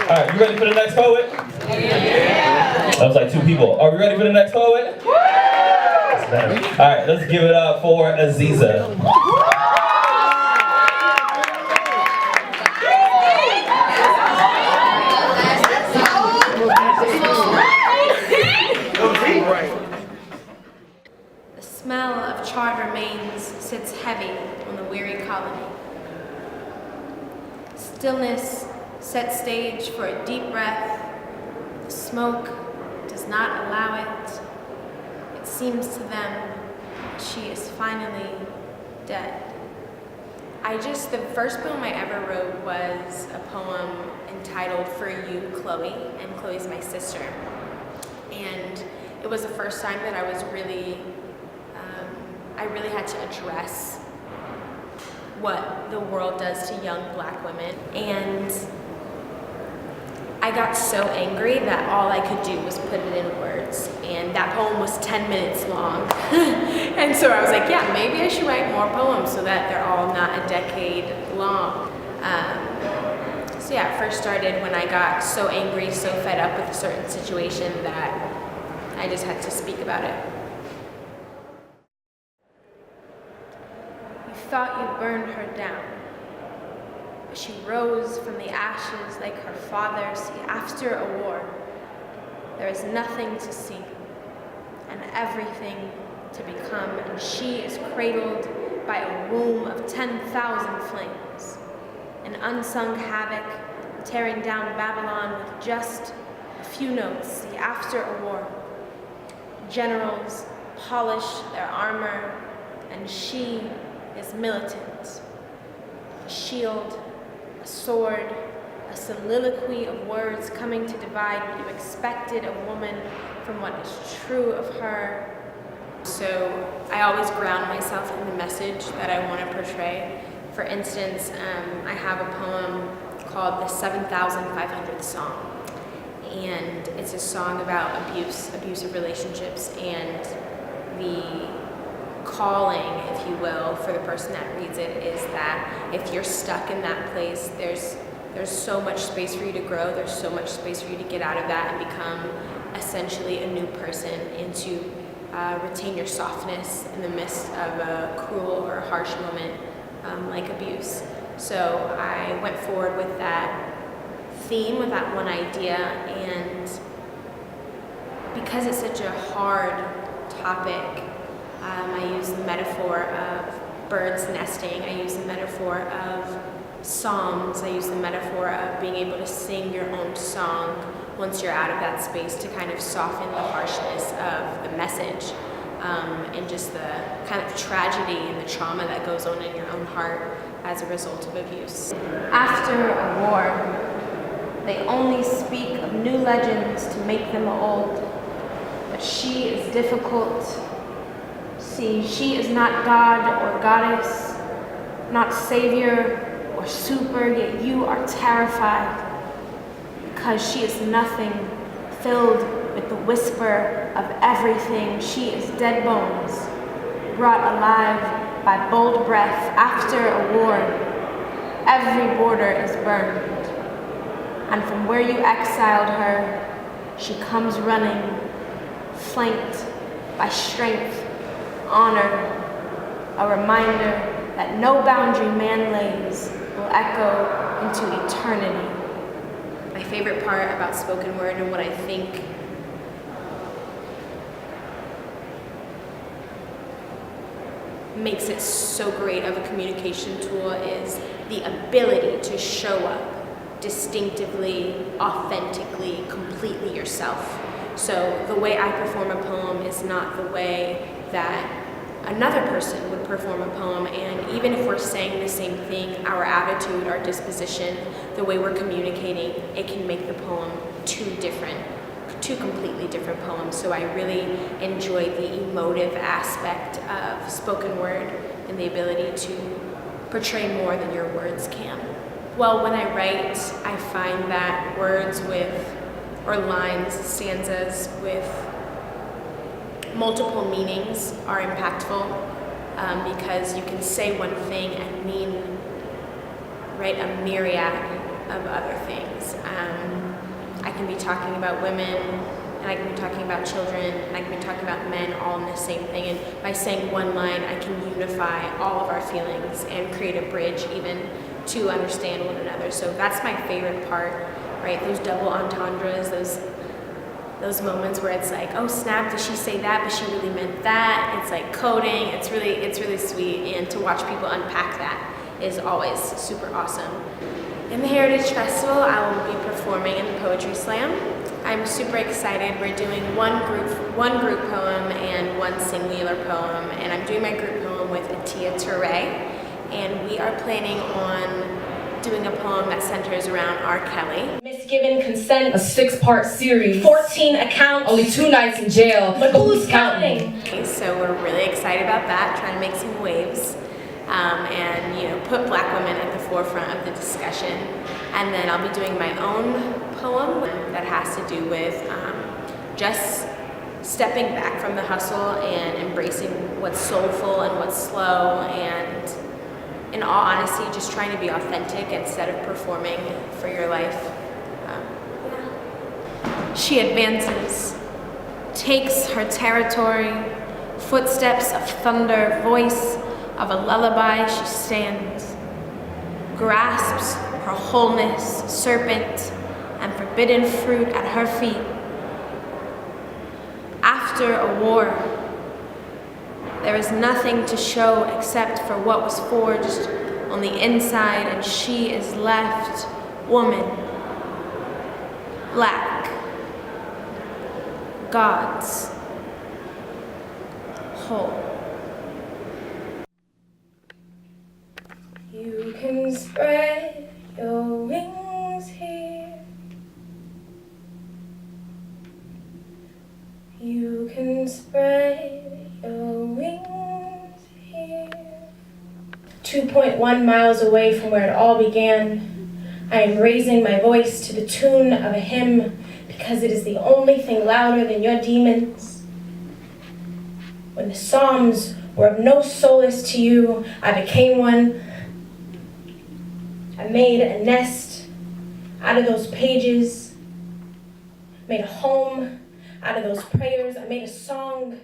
right, you ready for the next poet? Yeah. That was like 2 people. Are we ready for the next poet? That's better. All right, let's give it up for Aziza. The smell of charred remains sits heavy on the weary colony. Stillness sets stage for a deep breath. The smoke does not allow it. It seems to them that she is finally dead. The first poem I ever wrote was a poem entitled For You, Chloe, and Chloe's my sister. And it was the first time that I really had to address what the world does to young black women. And I got so angry that all I could do was put it in words. And that poem was 10 minutes long. And so I was like, yeah, maybe I should write more poems so that they're all not a decade long. So yeah, it first started when I got so angry, so fed up with a certain situation that I just had to speak about it. You thought you burned her down, but she rose from the ashes like her father. See, after a war, there is nothing to see and everything to become, and she is cradled by a womb of 10,000 flames, an unsung havoc tearing down Babylon with just a few notes. See, after a war, generals polish their armor, and she is militant. A shield, a sword, a soliloquy of words coming to divide what you expected a woman from what is true of her. So I always ground myself in the message that I want to portray. For instance, I have a poem called The 7,500th Song. And it's a song about abusive relationships, and the calling, if you will, for the person that reads it is that if you're stuck in that place, there's so much space for you to grow, there's so much space for you to get out of that and become essentially a new person, and to retain your softness in the midst of a cruel or harsh moment like abuse. So I went forward with that theme, with that one idea, and because it's such a hard topic, I use the metaphor of birds nesting, I use the metaphor of psalms, I use the metaphor of being able to sing your own song once you're out of that space to kind of soften the harshness of the message, and just the kind of tragedy and the trauma that goes on in your own heart as a result of abuse. After a war, they only speak of new legends to make them old, but she is difficult. See, she is not God or goddess, not savior or super, yet you are terrified because she is nothing, filled with the whisper of everything. She is dead bones, brought alive by bold breath. After a war, every border is burned. And from where you exiled her, she comes running, flanked by strength, honor, a reminder that no boundary man lays will echo into eternity. My favorite part about spoken word, and what I think makes it so great of a communication tool, is the ability to show up distinctively, authentically, completely yourself. So the way I perform a poem is not the way that another person would perform a poem, and even if we're saying the same thing, our attitude, our disposition, the way we're communicating, it can make the poem two completely different poems. So I really enjoy the emotive aspect of spoken word and the ability to portray more than your words can. Well, when I write, I find that words or lines, stanzas with multiple meanings are impactful, because you can say one thing and mean, right, a myriad of other things. I can be talking about women, and I can be talking about children, and I can be talking about men all in the same thing. And by saying one line, I can unify all of our feelings and create a bridge even to understand one another. So that's my favorite part, right? Those double entendres, those moments where it's like, oh snap, did she say that, but she really meant that. It's like coding, it's really sweet, and to watch people unpack that is always super awesome. In the Heritage Festival, I will be performing in the Poetry Slam. I'm super excited. We're doing one group poem and one singular poem, and I'm doing my group poem with Atia Touré, and we are planning on doing a poem that centers around R. Kelly. Misgiven consent, A 6-part series. 14 accounts. Only 2 nights in jail. But who's counting? So we're really excited about that, trying to make some waves, and put Black women at the forefront of the discussion. And then I'll be doing my own poem that has to do with just stepping back from the hustle and embracing what's soulful and what's slow, and in all honesty, just trying to be authentic instead of performing for your life. She advances, takes her territory, footsteps of thunder, voice of a lullaby. She stands, grasps her wholeness, serpent and forbidden fruit at her feet. After a war, there is nothing to show except for what was forged on the inside, and she is left woman, Black, God's whole. You can spread your wings here. You can spread your wings here. 2.1 miles away from where it all began, I am raising my voice to the tune of a hymn because it is the only thing louder than your demons. When the Psalms were of no solace to you, I became one. I made a nest out of those pages, made a home out of those prayers. I made a song